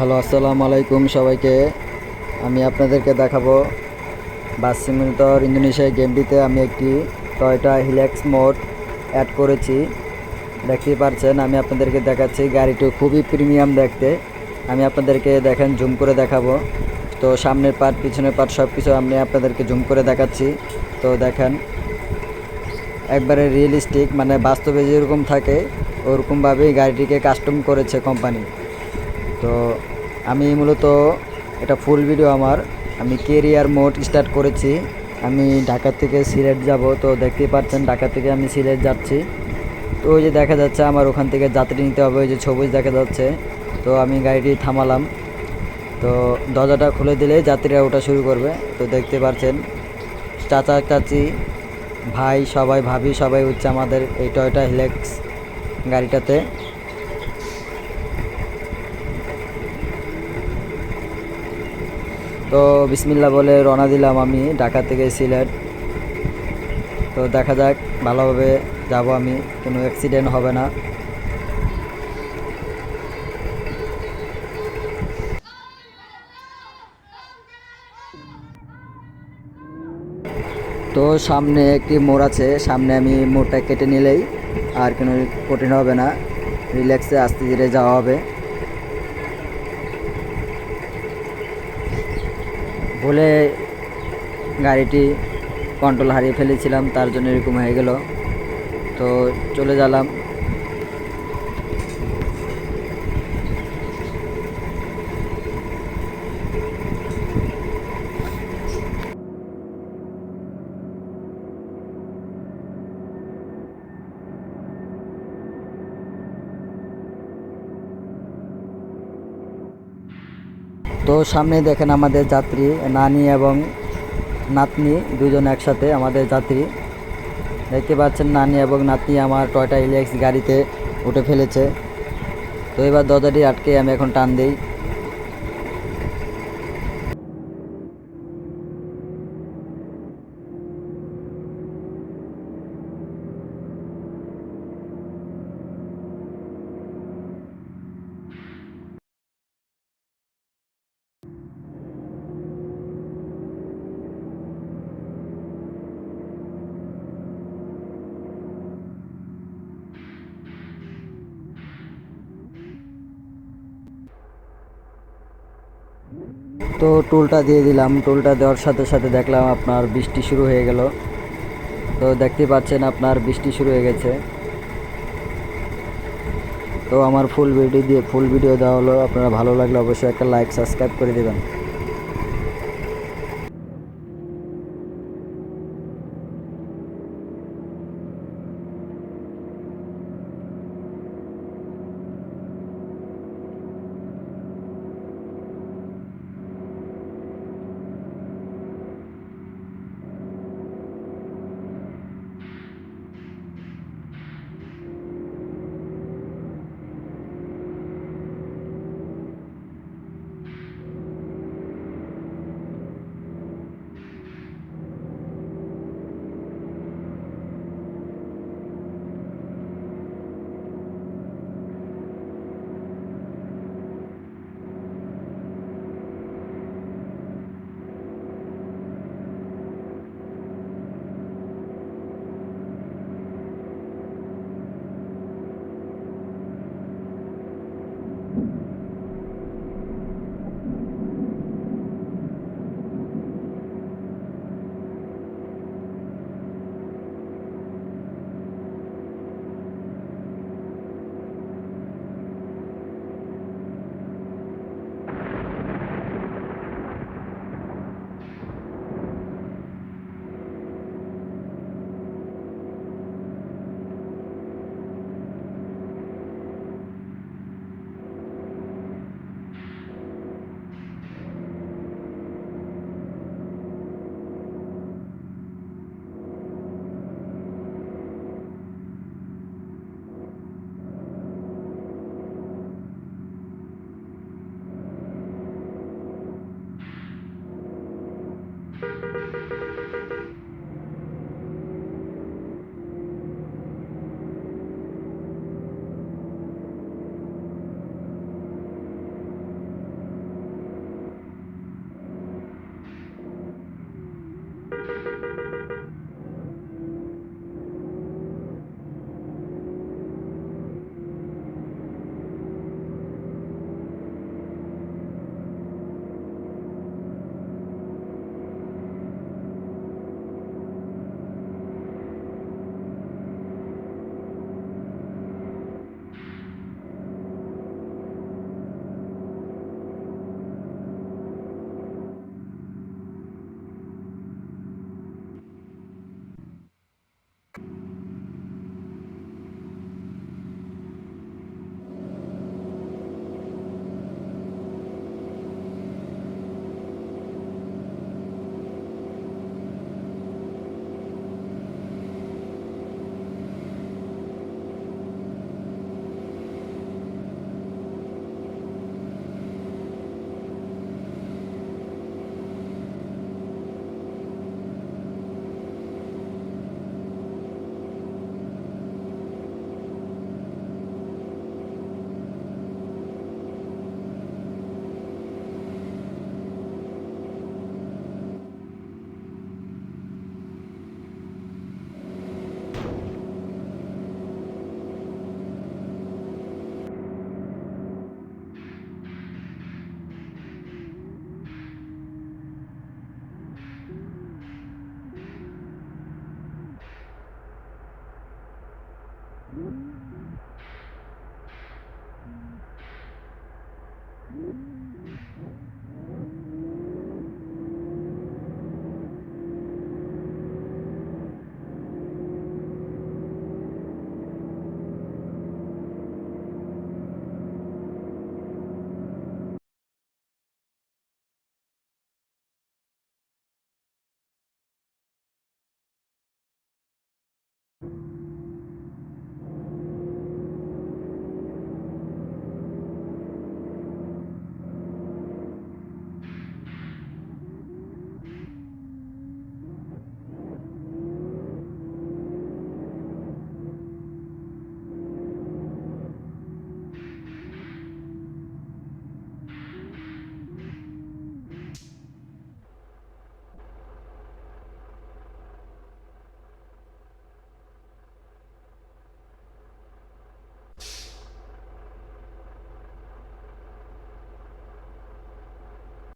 Hello, আসসালামু আলাইকুম সবাইকে। আমি আপনাদেরকে দেখাবো বাস সিমুলেটর ইন্দোনেশিয়া গেমটিতে আমি একটি টয়োটা হিলেক্স মোড অ্যাড করেছি। দেখতেই পারছেন, আমি আপনাদেরকে দেখাচ্ছি। গাড়িটি খুবই প্রিমিয়াম দেখতে। আমি আপনাদেরকে দেখেন জুম করে দেখাবো। তো সামনের পার্ট, পিছনের পার্ট সব কিছু আমি আপনাদেরকে জুম করে দেখাচ্ছি। তো দেখেন, একবারে রিয়েলিস্টিক, মানে বাস্তবে যেরকম থাকে ওরকমভাবেই গাড়িটিকে কাস্টম করেছে কোম্পানি। তো আমি মূলত এটা ফুল ভিডিও আমি কেরিয়ার মোড স্টার্ট করেছি। আমি ঢাকা থেকে সিলেট যাব। তো দেখতেই পাচ্ছেন, ঢাকা থেকে আমি সিলেট যাচ্ছি। তো ওই যে দেখা যাচ্ছে আমার ওখান থেকে যাত্রী নিতে হবে, ওই যে সবুজ দেখা যাচ্ছে। তো আমি গাড়িটি থামালাম। তো দরজাটা খুলে দিলে যাত্রীরা ওঠা শুরু করবে। তো দেখতে পাচ্ছেন, চাচা চাচি ভাই সবাই, ভাবি সবাই উঠছে আমাদের এই টয়োটা হিলেক্স গাড়িটাতে। তো বিসমিল্লাহ বলে রওনা দিলাম আমি ঢাকা থেকে সিলেট। তো দেখা যাক, ভালোভাবে যাব আমি, কোনো অ্যাক্সিডেন্ট হবে না। তো সামনে একটি মোড় আছে, সামনে আমি মোড়টা কেটে নিলেই আর কোনো কঠিন হবে না, রিল্যাক্সে আস্তে ধীরে যাওয়া হবে। ভুলে গাড়িটি কন্ট্রোল হারিয়ে ফেলেছিলাম, তার জন্য এরকম হয়ে গেল। তো চলে গেলাম। তো সামনে দেখেন আমাদের যাত্রী, নানি এবং নাতনি দুজন একসাথে আমাদের যাত্রী। দেখতে পাচ্ছেন, নানি এবং নাতনি আমার টয়োটা হিলেক্স গাড়িতে উঠে ফেলেছে। তো এবার দরজাটি আটকে আমি এখন টান দিই। তো টোলটা দিয়ে দিলাম। টোলটা দেওয়ার সাথে সাথে দেখলাম আপনার বৃষ্টি শুরু হয়ে গেল। তো দেখতে পাচ্ছেন আপনার বৃষ্টি শুরু হয়ে গেছে। তো আমার ফুল ভিডিও দেওয়া হলো। আপনারা ভালো লাগলে অবশ্যই একটা লাইক, সাবস্ক্রাইব করে দেবেন।